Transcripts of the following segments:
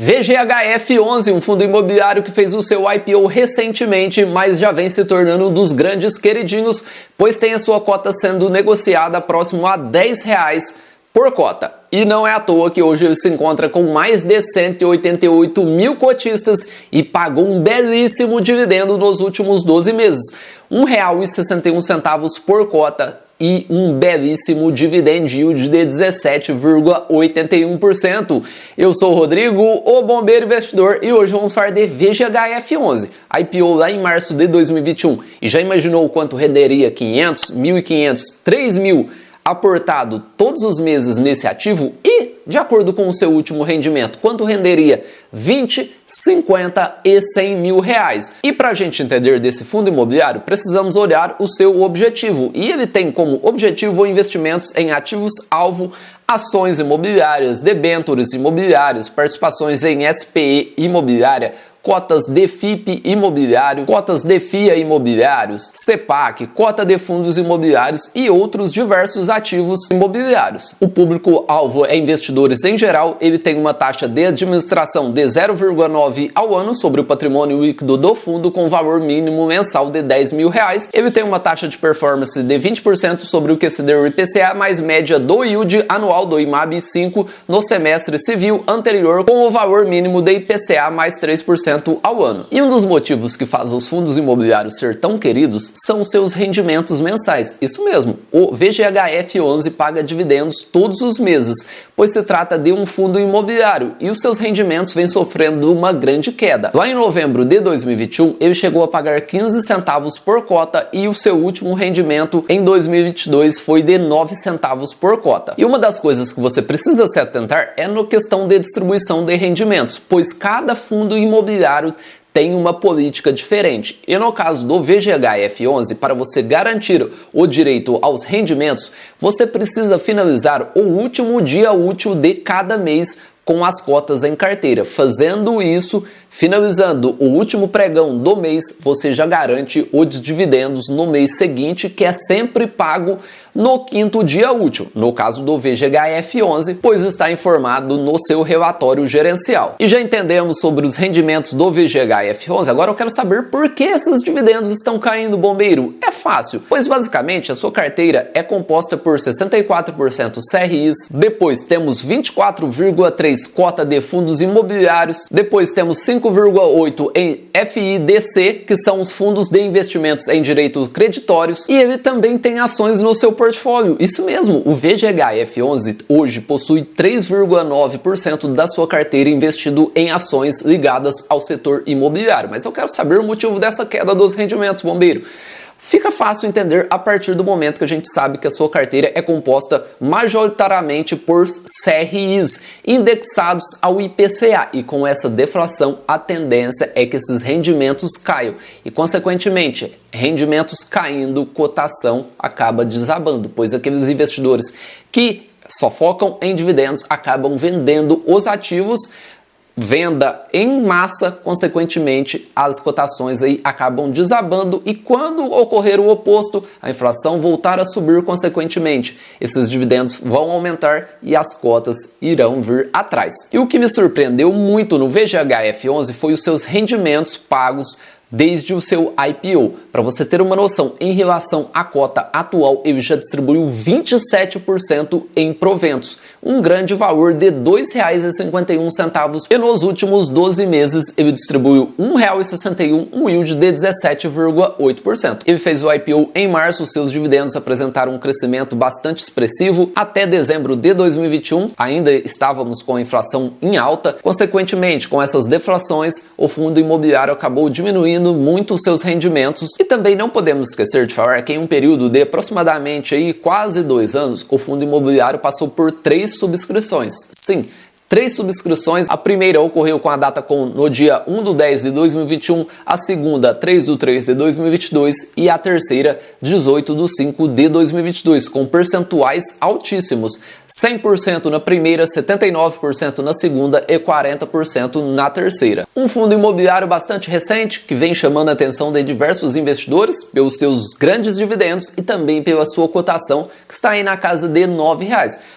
VGHF11, um fundo imobiliário que fez o seu IPO recentemente, mas já vem se tornando um dos grandes queridinhos, pois tem a sua cota sendo negociada próximo a R$10 por cota. E não é à toa que hoje ele se encontra com mais de 188 mil cotistas e pagou um belíssimo dividendo nos últimos 12 meses. R$1,61 por cota e um belíssimo dividend yield de 17,81%. Eu sou o Rodrigo, o Bombeiro Investidor, e hoje vamos falar de VGHF11. IPO lá em março de 2021 e já imaginou quanto renderia 500, 1.500, 3.000 aportado todos os meses nesse ativo? E, de acordo com o seu último rendimento, quanto renderia? 20, 50 e 100 mil reais. E para a gente entender desse fundo imobiliário, precisamos olhar o seu objetivo. E ele tem como objetivo investimentos em ativos-alvo, ações imobiliárias, debêntures imobiliárias, participações em SPE imobiliária, cotas de FIP imobiliário, cotas de FIA imobiliários, CEPAC, cota de fundos imobiliários e outros diversos ativos imobiliários. O público-alvo é investidores em geral, ele tem uma taxa de administração de 0,9 ao ano sobre o patrimônio líquido do fundo com valor mínimo mensal de R$10 mil. Ele tem uma taxa de performance de 20% sobre o QCD IPCA mais média do yield anual do IMAB 5 no semestre civil anterior com o valor mínimo de IPCA mais 3% ao ano. E um dos motivos que faz os fundos imobiliários ser tão queridos são seus rendimentos mensais. Isso mesmo, o VGHF11 paga dividendos todos os meses, pois se trata de um fundo imobiliário e os seus rendimentos vêm sofrendo uma grande queda. Lá em novembro de 2021, ele chegou a pagar 15 centavos por cota e o seu último rendimento em 2022 foi de 9 centavos por cota. E uma das coisas que você precisa se atentar é na questão de distribuição de rendimentos, pois cada fundo imobiliário tem uma política diferente. E no caso do VGHF11, para você garantir o direito aos rendimentos, você precisa finalizar o último dia útil de cada mês com as cotas em carteira. Fazendo isso, finalizando o último pregão do mês, você já garante os dividendos no mês seguinte, que é sempre pago no quinto dia útil, no caso do VGHF11, pois está informado no seu relatório gerencial. E já entendemos sobre os rendimentos do VGHF11, agora eu quero saber por que esses dividendos estão caindo, bombeiro. É fácil, pois basicamente a sua carteira é composta por 64% CRIs, depois temos 24,3% cota de fundos imobiliários, depois temos 5,8% em FIDC, que são os fundos de investimentos em direitos creditórios, e ele também tem ações no seu portfólio. Isso mesmo, o VGHF11 hoje possui 3,9% da sua carteira investido em ações ligadas ao setor imobiliário. Mas eu quero saber o motivo dessa queda dos rendimentos, bombeiro. Fica fácil entender a partir do momento que a gente sabe que a sua carteira é composta majoritariamente por CRIs, indexados ao IPCA, e com essa deflação a tendência é que esses rendimentos caiam e, consequentemente, rendimentos caindo, cotação acaba desabando, pois aqueles investidores que só focam em dividendos acabam vendendo os ativos. Venda em massa, consequentemente, as cotações aí acabam desabando e quando ocorrer o oposto, a inflação voltar a subir, consequentemente, esses dividendos vão aumentar e as cotas irão vir atrás. E o que me surpreendeu muito no VGHF11 foi os seus rendimentos pagos desde o seu IPO. Para você ter uma noção, em relação à cota atual, ele já distribuiu 27% em proventos, um grande valor de R$ 2,51, e nos últimos 12 meses ele distribuiu R$ 1,61, um yield de 17,8%. Ele fez o IPO em março, seus dividendos apresentaram um crescimento bastante expressivo. Até dezembro de 2021, ainda estávamos com a inflação em alta, consequentemente, com essas deflações, o fundo imobiliário acabou diminuindo muito os seus rendimentos. E também não podemos esquecer de falar que em um período de aproximadamente aí, quase 2 anos, o fundo imobiliário passou por 3 subscrições. Sim, 3 subscrições. A primeira ocorreu com a data no dia 1/10 de 2021, a segunda 3/3 de 2022 e a terceira 18/5 de 2022, com percentuais altíssimos, 100% na primeira, 79% na segunda e 40% na terceira. Um fundo imobiliário bastante recente que vem chamando a atenção de diversos investidores pelos seus grandes dividendos e também pela sua cotação, que está aí na casa de R$ 9.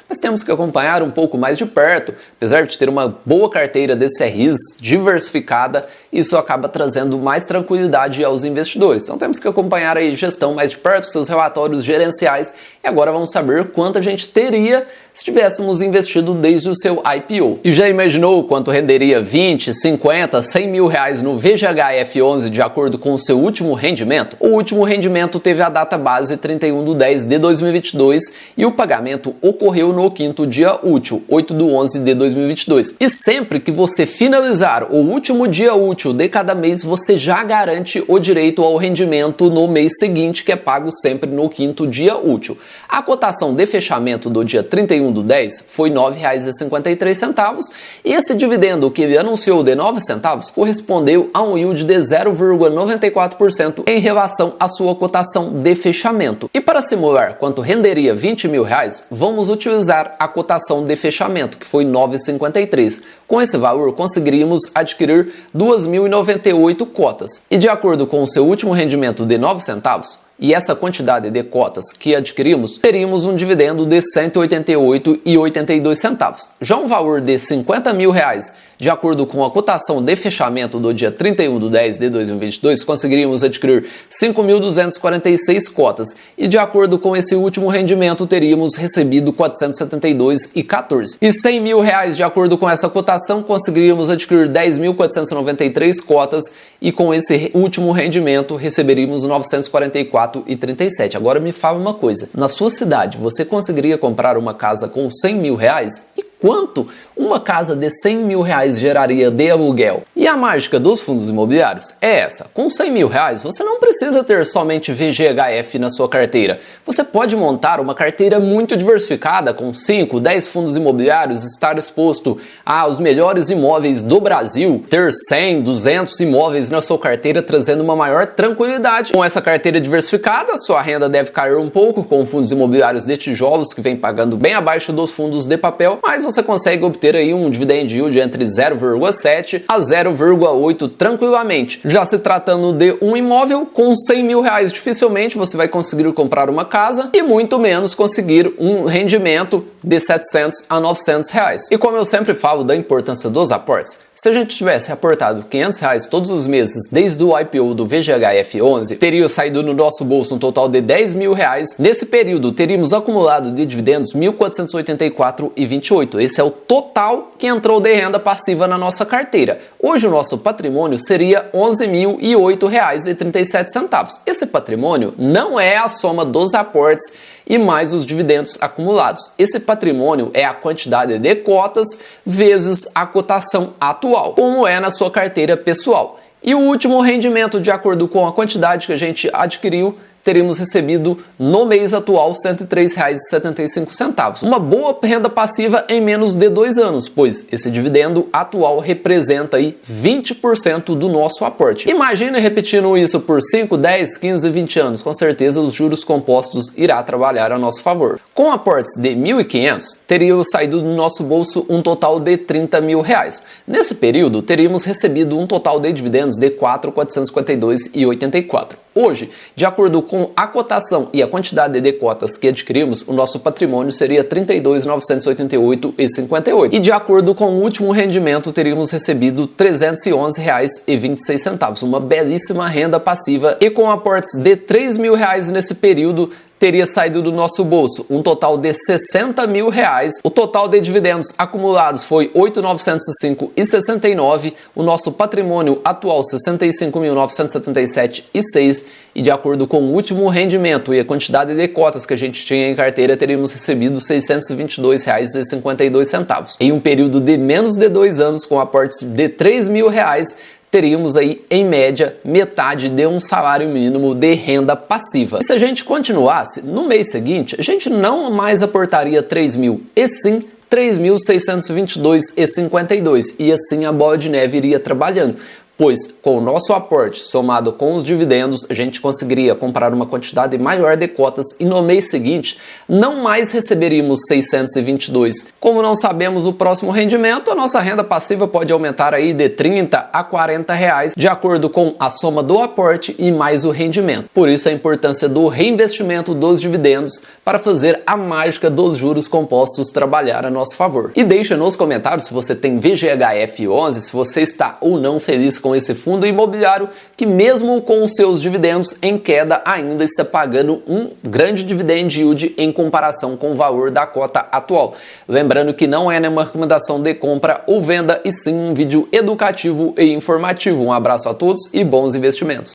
mas temos que acompanhar um pouco mais de perto. Apesar de ter uma boa carteira de CRIs diversificada, isso acaba trazendo mais tranquilidade aos investidores. Então temos que acompanhar aí a gestão mais de perto, seus relatórios gerenciais, e agora vamos saber quanto a gente teria se tivéssemos investido desde o seu IPO. E já imaginou quanto renderia 20, 50, 100 mil reais no VGHF11 de acordo com o seu último rendimento? O último rendimento teve a data base 31/10/2022 e o pagamento ocorreu no 5º dia útil, 8/11/2022. E sempre que você finalizar o último dia útil de cada mês, você já garante o direito ao rendimento no mês seguinte, que é pago sempre no 5º dia útil. A cotação de fechamento do dia 31/10 foi R$ 9,53 e esse dividendo que ele anunciou de 9 centavos correspondeu a um yield de 0,94% em relação à sua cotação de fechamento. E para simular quanto renderia 20 mil reais, vamos utilizar a cotação de fechamento, que foi 9,53. Com esse valor, conseguiríamos adquirir 2.098 cotas. E de acordo com o seu último rendimento de 9 centavos, e essa quantidade de cotas que adquirimos, teríamos um dividendo de R$ 188,82. Já um valor de 50 mil reais, de acordo com a cotação de fechamento do dia 31/10/2022, conseguiríamos adquirir 5.246 cotas e de acordo com esse último rendimento teríamos recebido R$ 472,14. E 100 mil reais, de acordo com essa cotação, conseguiríamos adquirir 10.493 cotas e com esse último rendimento receberíamos R$ 944,37. Agora me fala uma coisa, na sua cidade você conseguiria comprar uma casa com 100 mil reais? E quanto uma casa de 100 mil reais geraria de aluguel? E a mágica dos fundos imobiliários é essa: com 100 mil reais você não precisa ter somente VGHF na sua carteira. Você pode montar uma carteira muito diversificada com 5, 10 fundos imobiliários, estar exposto aos melhores imóveis do Brasil, ter 100, 200 imóveis na sua carteira, trazendo uma maior tranquilidade. Com essa carteira diversificada, sua renda deve cair um pouco com fundos imobiliários de tijolos que vem pagando bem abaixo dos fundos de papel, mas você consegue obter aí um dividend yield entre 0,7 a 0,8 tranquilamente. Já se tratando de um imóvel, com 100 mil reais dificilmente você vai conseguir comprar uma casa e muito menos conseguir um rendimento de 700 a 900 reais. E como eu sempre falo da importância dos aportes, se a gente tivesse aportado 500 reais todos os meses desde o IPO do VGHF11, teria saído no nosso bolso um total de 10 mil reais. Nesse período, teríamos acumulado de dividendos 1.484,28. Esse é o total que entrou de renda passiva na nossa carteira. Hoje o nosso patrimônio seria R$ 11.008,37. Esse patrimônio não é a soma dos aportes e mais os dividendos acumulados. Esse patrimônio é a quantidade de cotas vezes a cotação atual, como é na sua carteira pessoal. E o último rendimento, de acordo com a quantidade que a gente adquiriu, teríamos recebido no mês atual R$ 103,75. Uma boa renda passiva em menos de 2 anos, pois esse dividendo atual representa aí 20% do nosso aporte. Imagine repetindo isso por 5, 10, 15, 20 anos, com certeza os juros compostos irá trabalhar a nosso favor. Com aportes de R$ 1.500, teríamos saído do nosso bolso um total de R$ 30 mil reais. Nesse período, teríamos recebido um total de dividendos de R$ 4.452,84. Hoje, de acordo com a cotação e a quantidade de cotas que adquirimos, o nosso patrimônio seria R$ 32.988,58. E de acordo com o último rendimento, teríamos recebido R$ 311,26. Uma belíssima renda passiva e com aportes de R$ 3 mil reais nesse período, teria saído do nosso bolso um total de R$ 60 mil reais. O total de dividendos acumulados foi R$ 8.905,69. O nosso patrimônio atual R$ 65.977,06. E de acordo com o último rendimento e a quantidade de cotas que a gente tinha em carteira, teríamos recebido R$ 622,52. Em um período de menos de 2 anos, com aportes de R$ 3 mil reais, teríamos aí, em média, metade de um salário mínimo de renda passiva. E se a gente continuasse, no mês seguinte, a gente não mais aportaria 3 mil, e sim 3.622,52. E assim a bola de neve iria trabalhando. pois com o nosso aporte somado com os dividendos, a gente conseguiria comprar uma quantidade maior de cotas e no mês seguinte não mais receberíamos 622. Como não sabemos o próximo rendimento, a nossa renda passiva pode aumentar aí de 30 a 40 reais, de acordo com a soma do aporte e mais o rendimento. Por isso a importância do reinvestimento dos dividendos para fazer a mágica dos juros compostos trabalhar a nosso favor. E deixa nos comentários se você tem VGHF11, se você está ou não feliz com esse fundo imobiliário que mesmo com os seus dividendos em queda ainda está pagando um grande dividend yield em comparação com o valor da cota atual. Lembrando que não é nenhuma recomendação de compra ou venda e sim um vídeo educativo e informativo. Um abraço a todos e bons investimentos.